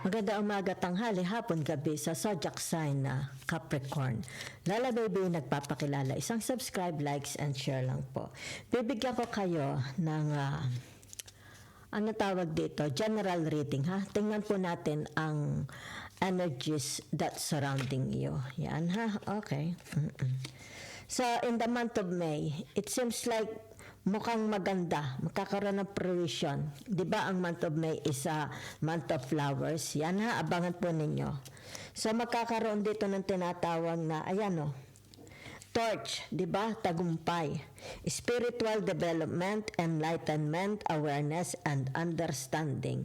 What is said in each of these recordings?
Maganda umaga, tanghali, hapon, gabi sa zodiac sign na Capricorn. Lala Baby nagpapakilala. Isang subscribe, likes, and share lang po. Bibigyan ko kayo ng ano tawag dito, general reading ha. Tingnan po natin ang energies that surrounding you. Yan ha, okay. So in the month of May, it seems like mukhang maganda, magkakaroon ng fruition. Di ba ang month of May is a month of flowers? Yan ha, abangan po ninyo. So magkakaroon dito ng tinatawag na, ayan o, torch, di ba? Tagumpay. Spiritual development, enlightenment, awareness, and understanding.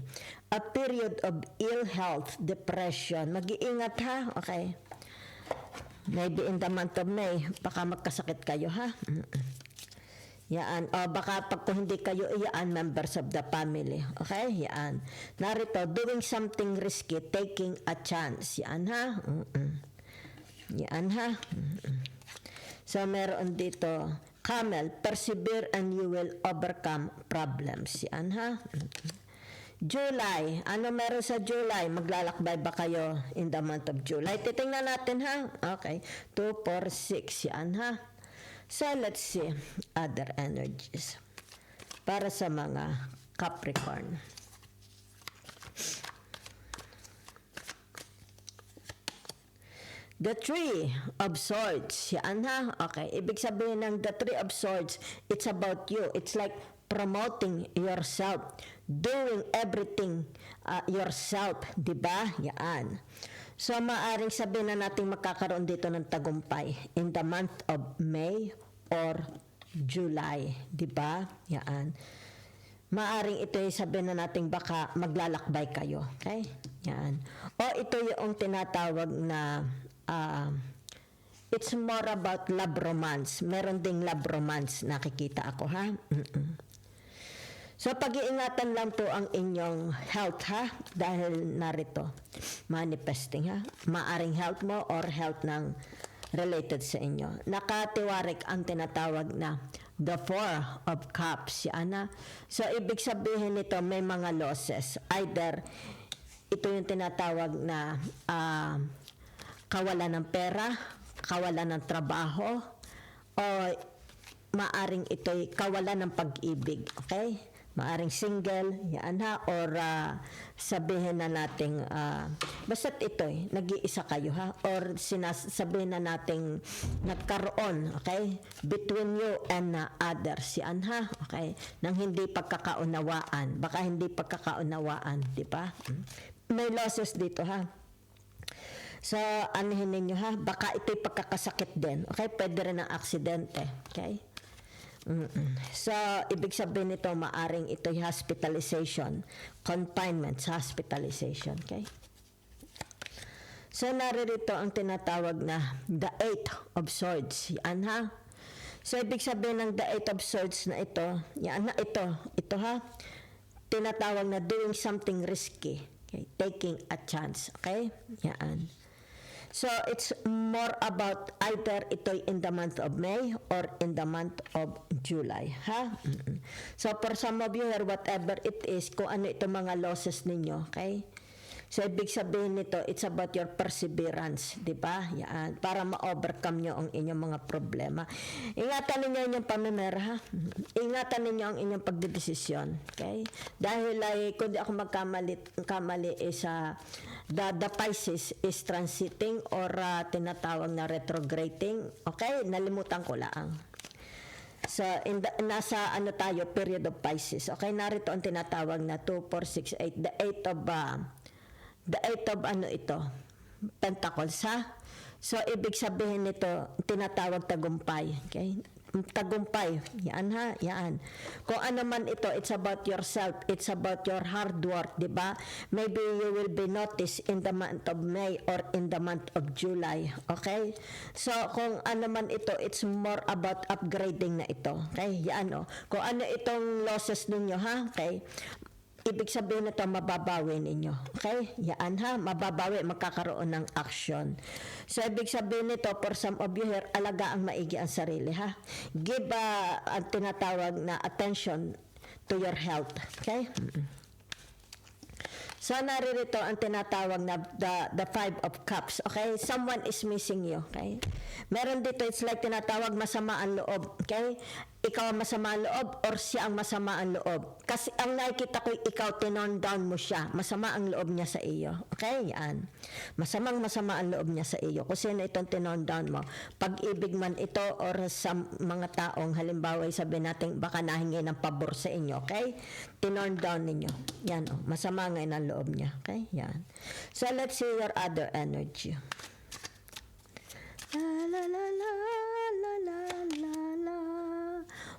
A period of ill health, depression. Mag-iingat ha, okay? Maybe in the month of May, baka magkasakit kayo ha. Yan. O baka pag kung hindi kayo, yan, members of the family. Okay? Yan. Narito, doing something risky, taking a chance. Yan ha. Yan ha. So, meron dito, camel, persevere and you will overcome problems. Yan ha. July. Ano meron sa July? Maglalakbay ba kayo in the month of July? Titingnan natin ha. Okay. 2, 4, 6. Yan ha. So, let's see other energies para sa mga Capricorn. The Three of Swords. Yan ha. Okay. Ibig sabihin ng the Three of Swords, it's about you. It's like promoting yourself. Doing everything yourself. Diba? Yan. So, maaring sabihin na natin magkakaroon dito ng tagumpay in the month of May or July. Diba? Yan. Maaring ito yung sabihin na natin baka maglalakbay kayo. Okay? Yan. O ito yung tinatawag na it's more about love romance. Meron ding love romance nakikita ako ha. So, pag-iingatan lang po ang inyong health, ha? Dahil narito, manifesting, ha? Maaring health mo or health ng related sa inyo. Nakatiwarik ang tinatawag na the Four of Cups. Yan, ha? So, ibig sabihin nito, may mga losses. Either, ito yung tinatawag na kawalan ng pera, kawalan ng trabaho, o maaring ito'y kawalan ng pag-ibig. Okay? Maaring single, yan ha, or sabihin na nating, basta't ito'y, nag-iisa kayo ha, or sabihin na nating nagkaroon, okay, between you and others, yan ha, okay, nang hindi pagkakaunawaan, baka hindi pagkakaunawaan, di ba? May losses dito ha. So, anuhin ninyo ha, baka ito'y pagkakasakit din, okay, pwede rin ang aksidente, okay? So, ibig sabihin nito, maaring ito'y hospitalization, confinement, hospitalization, okay? So, naririto ang tinatawag na the Eight of Swords, yan ha? So, ibig sabihin ng the Eight of Swords na ito, yan na ito ha? Tinatawag na doing something risky, okay? Taking a chance, okay? Yan. So, it's more about either ito'y in the month of May or in the month of July. Ha? So, for some of you here, whatever it is, kung ano itong mga losses ninyo, okay? So, ibig sabihin nito, it's about your perseverance, di ba? Yan, para ma-overcome nyo ang inyong mga problema. Ingatan ninyo inyong pamimera, ha? Ingatan ninyo ang inyong pagdedesisyon, okay? Dahil ay, kung di ako magkamali is the Pisces is transiting or tinatawag na retrograding, okay? Nalimutan ko lang. So, nasa ano tayo, period of Pisces. Okay, narito ang tinatawag na 2, 4, 6, 8. The eight of ano ito? Pentacles, ha? So, ibig sabihin nito, tinatawag tagumpay. Okay? Tagumpay. Yan ha? Yan. Kung ano man ito, it's about yourself. It's about your hard work, di ba? Maybe you will be noticed in the month of May or in the month of July. Okay? So, kung ano man ito, it's more about upgrading na ito. Okay? Yan o. Kung ano itong losses ninyo, ha? Okay? Ibig sabihin nito, mababawi ninyo. Okay? Yan ha, mababawi, magkakaroon ng action. So, ibig sabihin nito, for some of you here, alaga ang maigi ang sarili ha. Give ang tinatawag na attention to your health. Okay? So, naririto ang tinatawag na the Five of Cups. Okay? Someone is missing you. Okay? Meron dito, it's like tinatawag masama ang loob. Okay? Ikaw ang masama ang loob or siya ang masama ang loob. Kasi ang nakikita ko, ikaw, tinorn down mo siya. Masama ang loob niya sa iyo. Okay? Yan. Masama ang loob niya sa iyo. Kung sino itong tinorn down mo. Pag-ibig man ito or sa mga taong, halimbawa, sabihin natin, baka nahingi ng pabor sa inyo. Okay? Tinorn down ninyo. Yan. Oh. Masama ngayon ang loob niya. Okay? Yan. So, let's see your other energy. La la la la la la la la.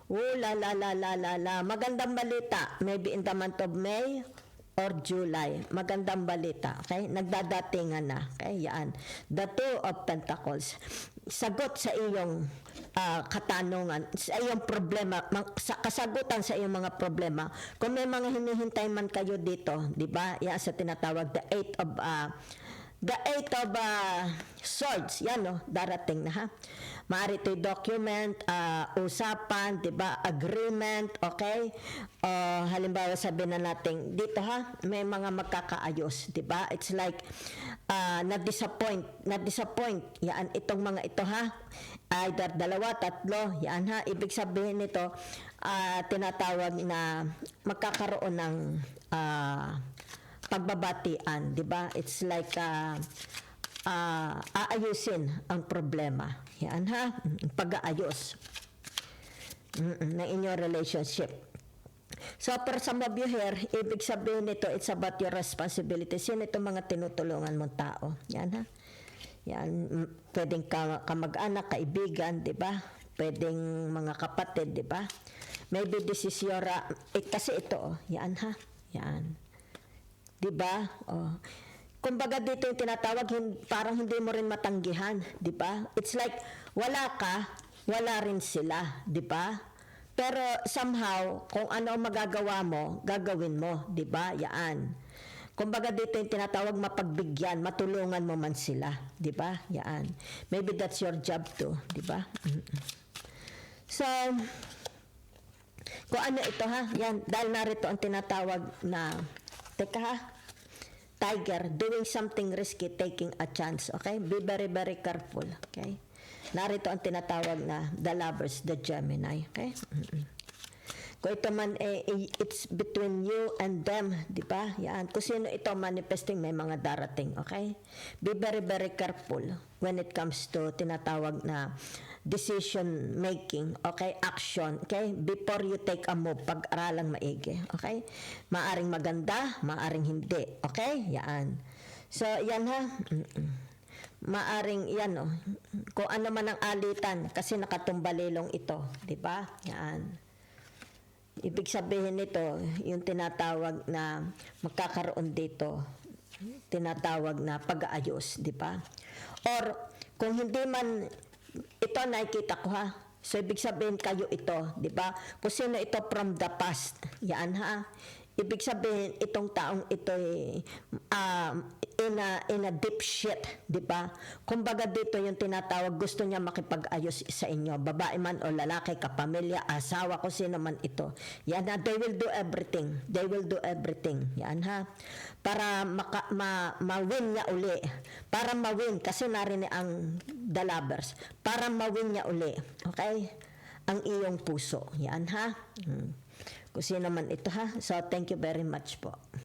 Oh, la la la la la la. Magandang balita. Maybe in the month of May or July. Magandang balita. Okay? Nagdadatingan na. Okay? Yan. The Two of Pentacles. Sagot sa iyong katanungan, sa iyong problema, kasagutan sa iyong mga problema. Kung may mga hinihintay man kayo dito, di ba? Yan sa tinatawag, the Eight of Swords. Yan, no? Darating na, ha? Maaari ito'y document, usapan, diba, agreement, okay? Halimbawa sabihin na natin, dito ha, may mga magkakaayos, diba? It's like, na-disappoint, yan, itong mga ito ha, either dalawa, tatlo, yan ha, ibig sabihin nito, tinatawag na magkakaroon ng pagbabatian, diba? It's like, aayusin ang problema. Yan ha, pag-aayos ng inyong relationship. So, for some of you here, ibig sabihin nito, it's about your responsibility. Sino itong mga tinutulungan mong tao? Yan ha. Yan, pwedeng kamag-anak, kaibigan, di ba? Pwedeng mga kapatid, di ba? Maybe this is your, kasi ito, yan ha. Yan. Di ba? Oh. Kumbaga dito yung tinatawag, parang hindi mo rin matanggihan, di ba? It's like, wala ka, wala rin sila, di ba? Pero somehow, kung ano ang magagawa mo, gagawin mo, di ba? Yaan. Kumbaga dito yung tinatawag, mapagbigyan, matulungan mo man sila, di ba? Yaan. Maybe that's your job too, di ba? So, kung ano ito ha, yan, dahil narito ang tinatawag na, teka ha, Tiger, doing something risky, taking a chance, okay? Be very, very careful, okay? Narito ang tinatawag na the lovers, the Gemini, okay? Kung ito man, it's between you and them, di ba? Yan. Kung sino ito manifesting, may mga darating, okay? Be very, very careful when it comes to tinatawag na decision making, okay? Action, okay? Before you take a move, pag-aralang maigi, okay? Maaring maganda, maaring hindi, okay? Yan. So, yan ha. Maaring yan, oh. Kung ano man ang alitan, kasi nakatumbalilong ito, di ba? Yan. Ibig sabihin nito, yung tinatawag na magkakaroon dito, tinatawag na pag-aayos, di ba? Or, kung hindi man ito nakikita ko ha. So, ibig sabihin kayo ito, di ba? Kung sino ito from the past, yan ha. Ibig sabihin, itong taong ito in a deep shit, di ba? Kumbaga dito yung tinatawag, gusto niya makipag-ayos sa inyo, babae man o lalaki, kapamilya, asawa, kung sino man ito. Yan ha, they will do everything. They will do everything. Yan ha. Para ma-win niya uli. Para ma-win, kasi narinig ang the lovers. Para ma-win niya uli. Okay? Ang iyong puso. Yan ha. Kung sino man ito ha. So, thank you very much po.